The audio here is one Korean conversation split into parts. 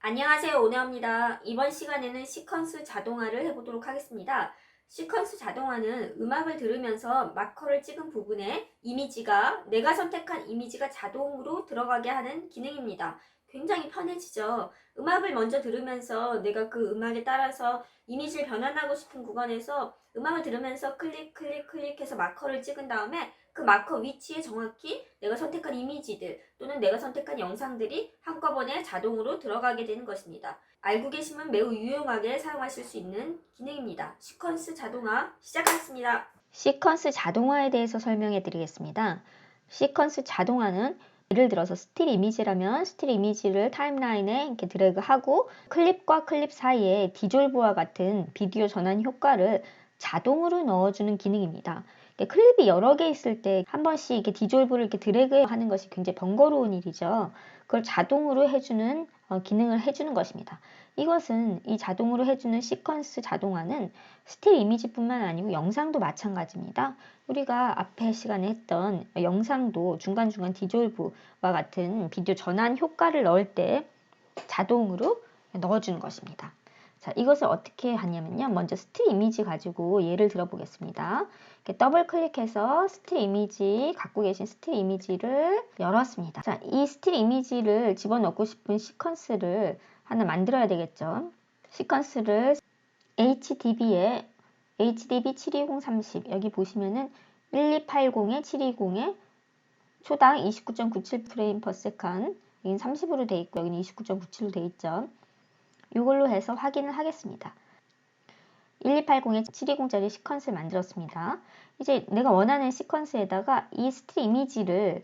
안녕하세요, 오네어입니다. 이번 시간에는 시퀀스 자동화를 해보도록 하겠습니다. 시퀀스 자동화는 음악을 들으면서 마커를 찍은 부분에 이미지가 내가 선택한 이미지가 자동으로 들어가게 하는 기능입니다. 굉장히 편해지죠. 음악을 먼저 들으면서 내가 그 음악에 따라서 이미지를 변환하고 싶은 구간에서 음악을 들으면서 클릭해서 마커를 찍은 다음에 그 마커 위치에 정확히 내가 선택한 이미지들 또는 내가 선택한 영상들이 한꺼번에 자동으로 들어가게 되는 것입니다. 알고 계시면 매우 유용하게 사용하실 수 있는 기능입니다. 시퀀스 자동화 시작하겠습니다. 시퀀스 자동화에 대해서 설명해 드리겠습니다. 시퀀스 자동화는 예를 들어서 스틸 이미지라면 스틸 이미지를 타임라인에 이렇게 드래그하고 클립과 클립 사이에 디졸브와 같은 비디오 전환 효과를 자동으로 넣어주는 기능입니다. 클립이 여러 개 있을 때 한 번씩 이렇게 디졸브를 이렇게 드래그 하는 것이 굉장히 번거로운 일이죠. 그걸 자동으로 해주는 기능을 해주는 것입니다. 이것은 이 자동으로 해주는 시퀀스 자동화는 스틸 이미지뿐만 아니고 영상도 마찬가지입니다. 우리가 앞에 시간에 했던 영상도 중간중간 디졸브와 같은 비디오 전환 효과를 넣을 때 자동으로 넣어주는 것입니다. 자, 이것을 어떻게 하냐면요. 먼저 스틸 이미지 가지고 예를 들어 보겠습니다. 이렇게 더블 클릭해서 스틸 이미지, 갖고 계신 스틸 이미지를 열었습니다. 자, 이 스틸 이미지를 집어넣고 싶은 시퀀스를 하나 만들어야 되겠죠. 시퀀스를 HDB에 HDB 72030 여기 보시면은 1280에 720에 초당 29.97프레임 per second 여기는 30으로 돼 있고 여기는 29.97로 돼 있죠. 이걸로 해서 확인을 하겠습니다. 1280에 720짜리 시퀀스를 만들었습니다. 이제 내가 원하는 시퀀스에다가 이 스틸 이미지를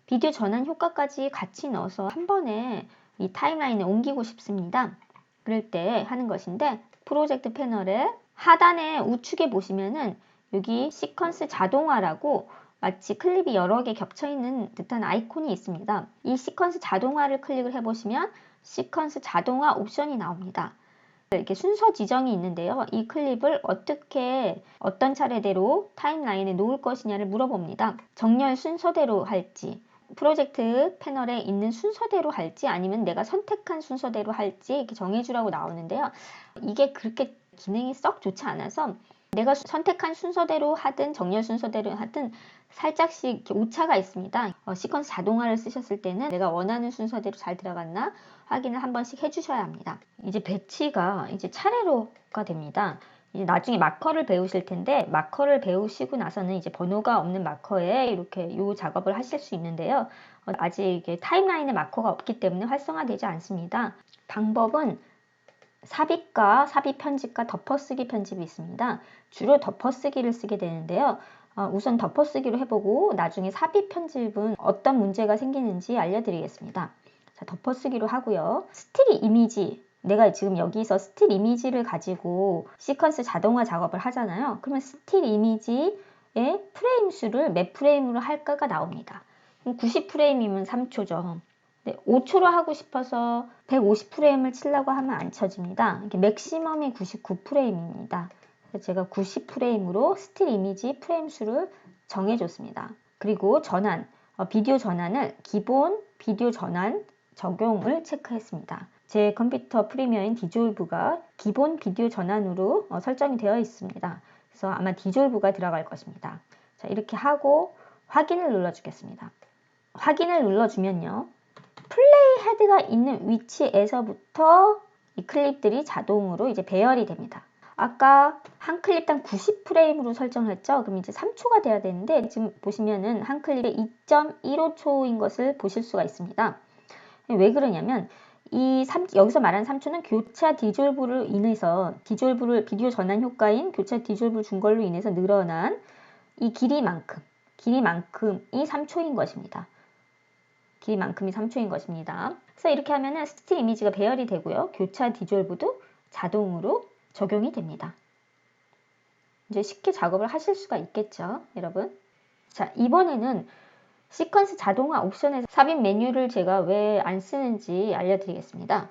비디오 전환 효과까지 같이 넣어서 한 번에 이 타임라인에 옮기고 싶습니다. 그럴 때 하는 것인데 프로젝트 패널의 하단의 우측에 보시면은 여기 시퀀스 자동화라고 마치 클립이 여러 개 겹쳐 있는 듯한 아이콘이 있습니다. 이 시퀀스 자동화를 클릭을 해보시면 시퀀스 자동화 옵션이 나옵니다. 이렇게 순서 지정이 있는데요. 이 클립을 어떻게 어떤 차례대로 타임라인에 놓을 것이냐를 물어봅니다. 정렬 순서대로 할지 프로젝트 패널에 있는 순서대로 할지 아니면 내가 선택한 순서대로 할지 이렇게 정해주라고 나오는데요. 이게 그렇게 기능이 썩 좋지 않아서 내가 선택한 순서대로 하든 정렬 순서대로 하든 살짝씩 이렇게 오차가 있습니다. 시퀀스 자동화를 쓰셨을 때는 내가 원하는 순서대로 잘 들어갔나 확인을 한 번씩 해주셔야 합니다. 이제 배치가 이제 차례로가 됩니다. 이제 나중에 마커를 배우실 텐데 마커를 배우시고 나서는 이제 번호가 없는 마커에 이렇게 요 작업을 하실 수 있는데요. 아직 이게 타임라인에 마커가 없기 때문에 활성화되지 않습니다. 방법은 삽입과 삽입 편집과 덮어쓰기 편집이 있습니다. 주로 덮어쓰기를 쓰게 되는데요. 우선 덮어쓰기로 해보고 나중에 삽입 편집은 어떤 문제가 생기는지 알려드리겠습니다. 자, 덮어쓰기로 하고요. 스틸 이미지 내가 지금 여기서 스틸 이미지를 가지고 시퀀스 자동화 작업을 하잖아요. 그러면 스틸 이미지의 프레임 수를 몇 프레임으로 할까가 나옵니다. 90프레임이면 3초죠. 네, 5초로 하고 싶어서 150프레임을 치려고 하면 안 쳐집니다. 이게 맥시멈이 99프레임입니다. 제가 90프레임으로 스틸 이미지 프레임 수를 정해줬습니다. 그리고 전환, 비디오 전환을 기본 비디오 전환 적용을 체크했습니다. 제 컴퓨터 프리미어인 디졸브가 기본 비디오 전환으로 설정이 되어 있습니다. 그래서 아마 디졸브가 들어갈 것입니다. 자, 이렇게 하고 확인을 눌러주겠습니다. 확인을 눌러주면요. 플레이 헤드가 있는 위치에서부터 이 클립들이 자동으로 이제 배열이 됩니다. 아까 한 클립당 90프레임으로 설정했죠? 그럼 이제 3초가 돼야 되는데 지금 보시면은 한 클립에 2.15초인 것을 보실 수가 있습니다. 왜 그러냐면 여기서 말하는 3초는 교차 디졸브로 인해서 비디오 전환 효과인 교차 디졸브 준 걸로 인해서 늘어난 이 길이만큼이 3초인 것입니다. 길이만큼이 3초인 것입니다. 그래서 이렇게 하면은 스틸 이미지가 배열이 되고요. 교차 디졸브도 자동으로 적용이 됩니다. 이제 쉽게 작업을 하실 수가 있겠죠, 여러분? 자, 이번에는 시퀀스 자동화 옵션에서 삽입 메뉴를 제가 왜 안 쓰는지 알려드리겠습니다.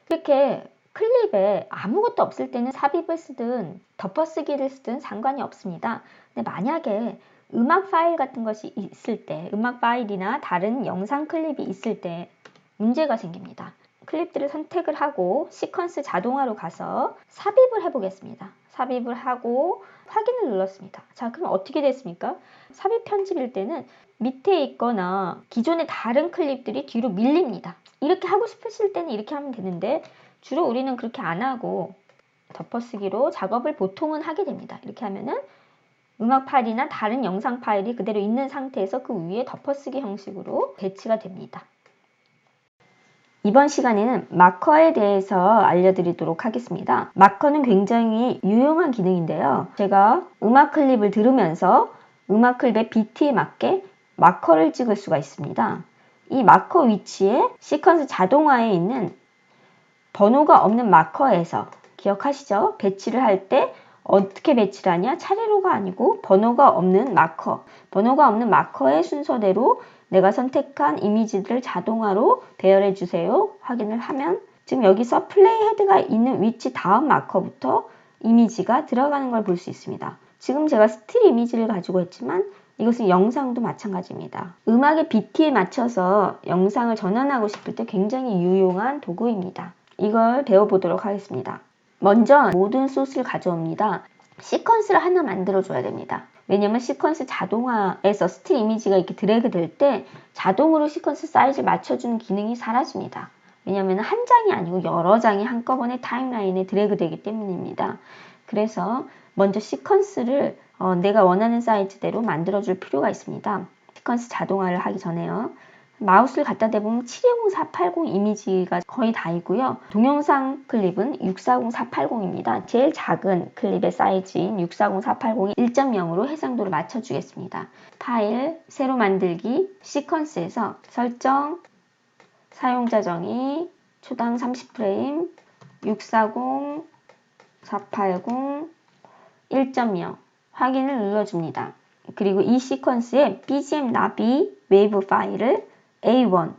이렇게 클립에 아무것도 없을 때는 삽입을 쓰든 덮어쓰기를 쓰든 상관이 없습니다. 근데 만약에 음악 파일 같은 것이 있을 때, 음악 파일이나 다른 영상 클립이 있을 때 문제가 생깁니다. 클립들을 선택을 하고 시퀀스 자동화로 가서 삽입을 해보겠습니다. 삽입을 하고 확인을 눌렀습니다. 자, 그럼 어떻게 됐습니까? 삽입 편집일 때는 밑에 있거나 기존의 다른 클립들이 뒤로 밀립니다. 이렇게 하고 싶으실 때는 이렇게 하면 되는데 주로 우리는 그렇게 안 하고 덮어쓰기로 작업을 보통은 하게 됩니다. 이렇게 하면은 음악 파일이나 다른 영상 파일이 그대로 있는 상태에서 그 위에 덮어쓰기 형식으로 배치가 됩니다. 이번 시간에는 마커에 대해서 알려드리도록 하겠습니다. 마커는 굉장히 유용한 기능인데요. 제가 음악 클립을 들으면서 음악 클립의 비트에 맞게 마커를 찍을 수가 있습니다. 이 마커 위치에 시퀀스 자동화에 있는 번호가 없는 마커에서 기억하시죠? 배치를 할 때 어떻게 배치를 하냐? 차례로가 아니고 번호가 없는 마커, 번호가 없는 마커의 순서대로 내가 선택한 이미지들을 자동화로 배열해 주세요. 확인을 하면 지금 여기서 플레이 헤드가 있는 위치 다음 마커부터 이미지가 들어가는 걸 볼 수 있습니다. 지금 제가 스틸 이미지를 가지고 했지만 이것은 영상도 마찬가지입니다. 음악의 비트에 맞춰서 영상을 전환하고 싶을 때 굉장히 유용한 도구입니다. 이걸 배워보도록 하겠습니다. 먼저 모든 소스를 가져옵니다. 시퀀스를 하나 만들어줘야 됩니다. 왜냐면 시퀀스 자동화에서 스틸 이미지가 이렇게 드래그 될 때 자동으로 시퀀스 사이즈를 맞춰주는 기능이 사라집니다. 왜냐면 한 장이 아니고 여러 장이 한꺼번에 타임라인에 드래그 되기 때문입니다. 그래서 먼저 시퀀스를 내가 원하는 사이즈대로 만들어줄 필요가 있습니다. 시퀀스 자동화를 하기 전에요. 마우스를 갖다 대보면 720, 480 이미지가 거의 다 있고요. 동영상 클립은 640, 480입니다. 제일 작은 클립의 사이즈인 640, 480이 1.0으로 해상도를 맞춰주겠습니다. 파일, 새로 만들기, 시퀀스에서 설정, 사용자 정의, 초당 30프레임, 640, 480, 1.0 확인을 눌러줍니다. 그리고 이 시퀀스에 BGM 나비 웨이브 파일을 A1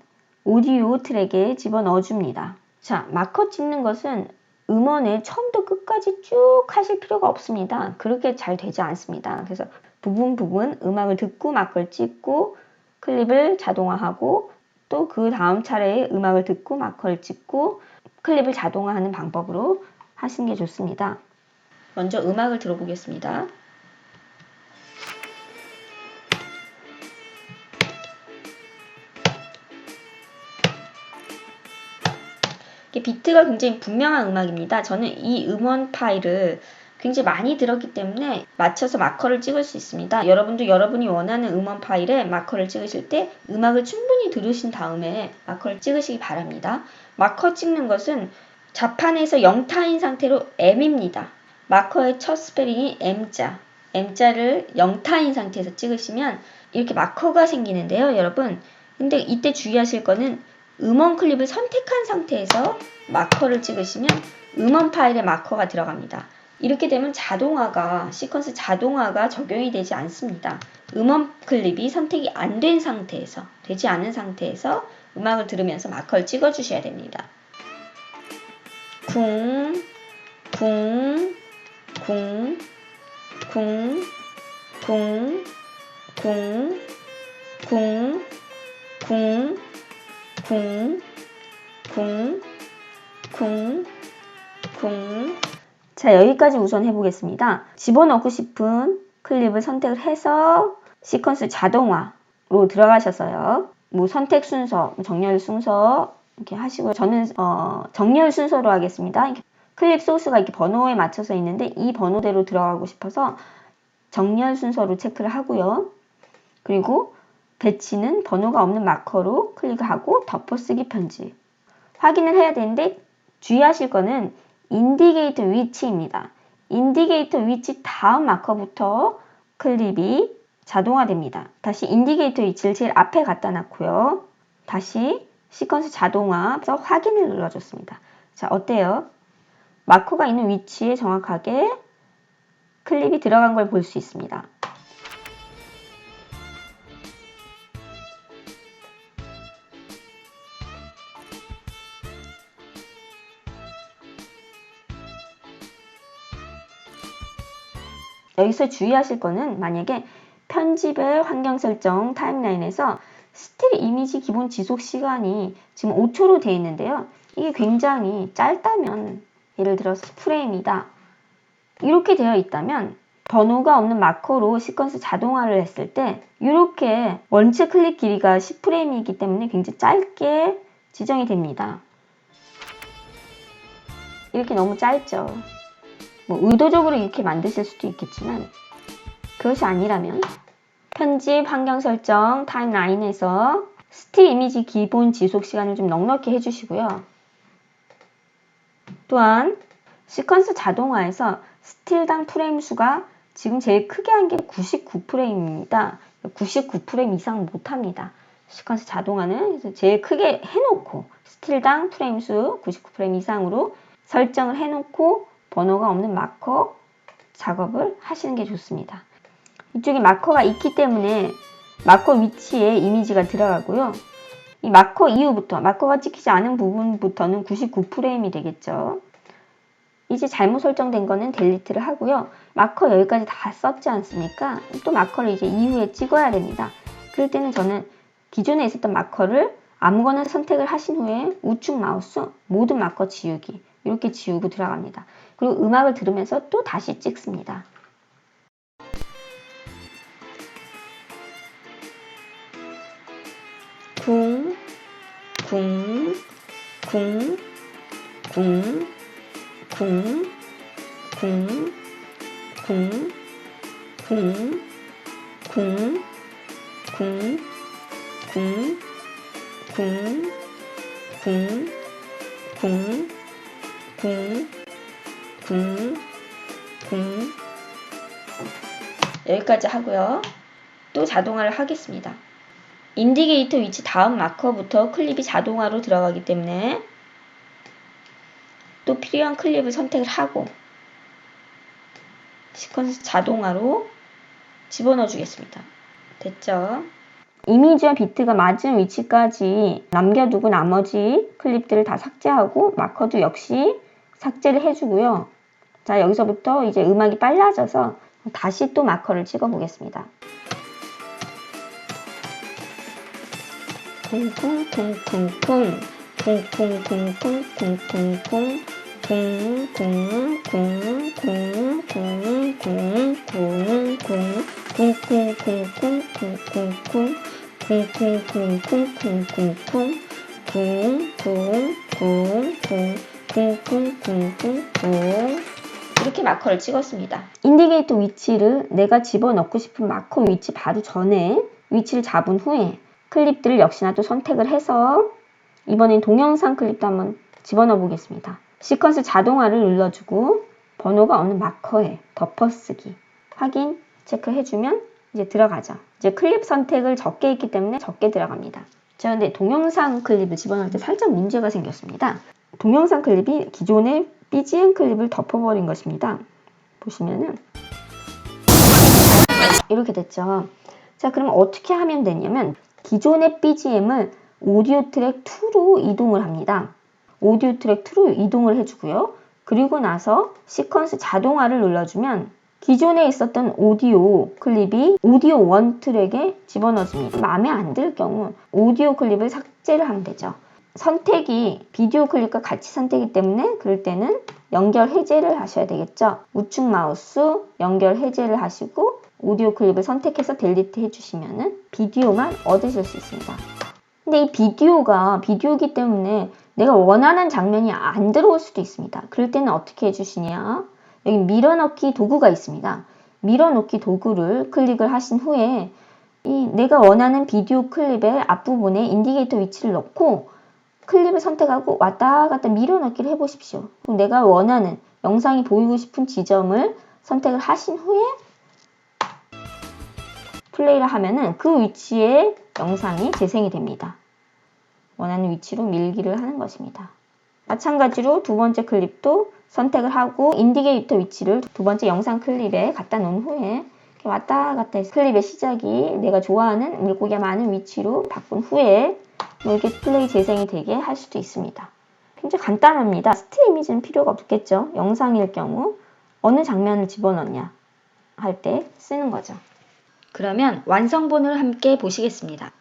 오디오 트랙에 집어넣어 줍니다. 자, 마커 찍는 것은 음원을 처음부터 끝까지 쭉 하실 필요가 없습니다. 그렇게 잘 되지 않습니다. 그래서 부분 음악을 듣고 마커를 찍고 클립을 자동화하고 또 그 다음 차례에 음악을 듣고 마커를 찍고 클립을 자동화하는 방법으로 하시는 게 좋습니다. 먼저 음악을 들어보겠습니다. 비트가 굉장히 분명한 음악입니다. 저는 이 음원 파일을 굉장히 많이 들었기 때문에 맞춰서 마커를 찍을 수 있습니다. 여러분도 여러분이 원하는 음원 파일에 마커를 찍으실 때 음악을 충분히 들으신 다음에 마커를 찍으시기 바랍니다. 마커 찍는 것은 자판에서 0타인 상태로 M입니다. 마커의 첫 스페링이 M자, M자를 0타인 상태에서 찍으시면 이렇게 마커가 생기는데요, 여러분. 근데 이때 주의하실 거는 음원 클립을 선택한 상태에서 마커를 찍으시면 음원 파일에 마커가 들어갑니다. 이렇게 되면 자동화가, 시퀀스 자동화가 적용이 되지 않습니다. 음원 클립이 선택이 안 된 상태에서, 되지 않은 상태에서 음악을 들으면서 마커를 찍어주셔야 됩니다. 쿵, 쿵, 쿵, 쿵, 쿵, 쿵, 쿵, 쿵, 쿵, 쿵, 쿵, 쿵. 자, 여기까지 우선 해보겠습니다. 집어넣고 싶은 클립을 선택을 해서 시퀀스 자동화로 들어가셔서요. 뭐 선택 순서, 정렬 순서 이렇게 하시고 저는 정렬 순서로 하겠습니다. 클립 소스가 이렇게 번호에 맞춰서 있는데 이 번호대로 들어가고 싶어서 정렬 순서로 체크를 하고요. 그리고 배치는 번호가 없는 마커로 클릭하고 덮어쓰기 편집. 확인을 해야 되는데 주의하실 거는 인디게이터 위치입니다. 인디게이터 위치 다음 마커부터 클립이 자동화됩니다. 다시 인디게이터 위치를 제일 앞에 갖다 놨고요. 다시 시퀀스 자동화에서 확인을 눌러줬습니다. 자, 어때요? 마커가 있는 위치에 정확하게 클립이 들어간 걸 볼 수 있습니다. 여기서 주의하실 거는 만약에 편집의 환경 설정 타임라인에서 스틸 이미지 기본 지속 시간이 지금 5초로 되어 있는데요. 이게 굉장히 짧다면, 예를 들어서 프레임이다 이렇게 되어 있다면 번호가 없는 마커로 시퀀스 자동화를 했을 때 이렇게 원체 클립 길이가 10프레임이기 때문에 굉장히 짧게 지정이 됩니다. 이렇게 너무 짧죠. 뭐 의도적으로 이렇게 만드실 수도 있겠지만 그것이 아니라면 편집, 환경 설정, 타임라인에서 스틸 이미지 기본 지속 시간을 좀 넉넉히 해주시고요. 또한 시퀀스 자동화에서 스틸당 프레임 수가 지금 제일 크게 한 게 99프레임입니다. 99프레임 이상 못합니다. 시퀀스 자동화는 제일 크게 해놓고 스틸당 프레임 수 99프레임 이상으로 설정을 해놓고 번호가 없는 마커 작업을 하시는 게 좋습니다. 이쪽에 마커가 있기 때문에 마커 위치에 이미지가 들어가고요. 이 마커 이후부터, 마커가 찍히지 않은 부분부터는 99프레임이 되겠죠. 이제 잘못 설정된 거는 델리트를 하고요. 마커 여기까지 다 썼지 않습니까? 또 마커를 이제 이후에 찍어야 됩니다. 그럴 때는 저는 기존에 있었던 마커를 아무거나 선택을 하신 후에 우측 마우스 모든 마커 지우기 이렇게 지우고 들어갑니다. 그리고 음악을 들으면서 또 다시 찍습니다. 쿵, 쿵, 쿵, 쿵, 쿵, 쿵, 쿵, 쿵, 쿵, 쿵, 쿵, 쿵, 쿵, 쿵, 쿵, 쿵, 쿵. 여기까지 하고요. 또 자동화를 하겠습니다. 인디게이터 위치 다음 마커부터 클립이 자동화로 들어가기 때문에 또 필요한 클립을 선택을 하고 시퀀스 자동화로 집어넣어 주겠습니다. 됐죠? 이미지와 비트가 맞은 위치까지 남겨두고 나머지 클립들을 다 삭제하고 마커도 역시 삭제를 해주고요. 자, 여기서부터 이제 음악이 빨라져서 다시 또 마커를 찍어 보겠습니다. 쿵쿵쿵쿵쿵 쿵쿵쿵쿵쿵쿵쿵 이렇게 마커를 찍었습니다. 인디게이터 위치를 내가 집어넣고 싶은 마커 위치 바로 전에 위치를 잡은 후에 클립들을 역시나 또 선택을 해서 이번엔 동영상 클립도 한번 집어넣어 보겠습니다. 시퀀스 자동화를 눌러주고 번호가 없는 마커에 덮어쓰기 확인 체크해주면 이제 들어가죠. 이제 클립 선택을 적게 했기 때문에 적게 들어갑니다. 자, 근데 동영상 클립을 집어넣을 때 살짝 문제가 생겼습니다. 동영상 클립이 기존의 BGM 클립을 덮어버린 것입니다. 보시면은 이렇게 됐죠. 자, 그럼 어떻게 하면 되냐면 기존의 BGM을 오디오 트랙 2로 이동을 합니다. 오디오 트랙 2로 이동을 해주고요. 그리고 나서 시퀀스 자동화를 눌러주면 기존에 있었던 오디오 클립이 오디오 1 트랙에 집어넣어집니다. 마음에 안 들 경우 오디오 클립을 삭제를 하면 되죠. 선택이 비디오 클립과 같이 선택이기 때문에 그럴 때는 연결 해제를 하셔야 되겠죠. 우측 마우스 연결 해제를 하시고 오디오 클립을 선택해서 델리트 해주시면 비디오만 얻으실 수 있습니다. 근데 이 비디오가 비디오이기 때문에 내가 원하는 장면이 안 들어올 수도 있습니다. 그럴 때는 어떻게 해주시냐, 여기 밀어넣기 도구가 있습니다. 밀어넣기 도구를 클릭을 하신 후에 이 내가 원하는 비디오 클립의 앞부분에 인디게이터 위치를 넣고 클립을 선택하고 왔다 갔다 밀어넣기를 해보십시오. 내가 원하는 영상이 보이고 싶은 지점을 선택을 하신 후에 플레이를 하면은 그 위치에 영상이 재생이 됩니다. 원하는 위치로 밀기를 하는 것입니다. 마찬가지로 두 번째 클립도 선택을 하고 인디게이터 위치를 두 번째 영상 클립에 갖다 놓은 후에 이렇게 왔다 갔다 해서 클립의 시작이 내가 좋아하는 물고기가 많은 위치로 바꾼 후에 이렇게 플레이 재생이 되게 할 수도 있습니다. 굉장히 간단합니다. 스틸 이미지는 필요가 없겠죠. 영상일 경우 어느 장면을 집어넣냐 할 때 쓰는 거죠. 그러면 완성본을 함께 보시겠습니다.